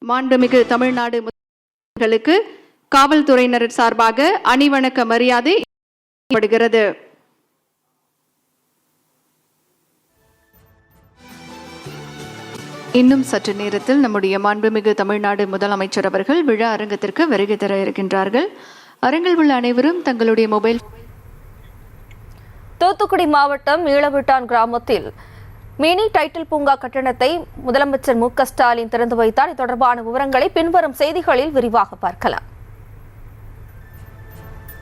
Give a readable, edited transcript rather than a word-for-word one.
மாண்புமிகு தமிழ்நாடு முதல்வர்களுக்கு காவல்துறையினர் சார்பாக அணிவணக்க மரியாதை படுகிறது. இன்னும் சற்று நேரத்தில் நம்முடைய மாண்புமிகு தமிழ்நாடு முதலமைச்சர் அவர்கள் விழா அரங்கத்திற்கு வருகை தர இருக்கின்றார்கள். அரங்கில் உள்ள அனைவரும் தங்களுடைய மொபைல். தூத்துக்குடி மாவட்டம் ஈழவிட்டான் கிராமத்தில் மினி டைட்டில் பூங்கா கட்டணத்தை முதலமைச்சர் மு.க. ஸ்டாலின் திறந்து வைத்தார். இது தொடர்பான விவரங்களை பின்வரும் செய்திகளில் விரிவாக பார்க்கலாம்.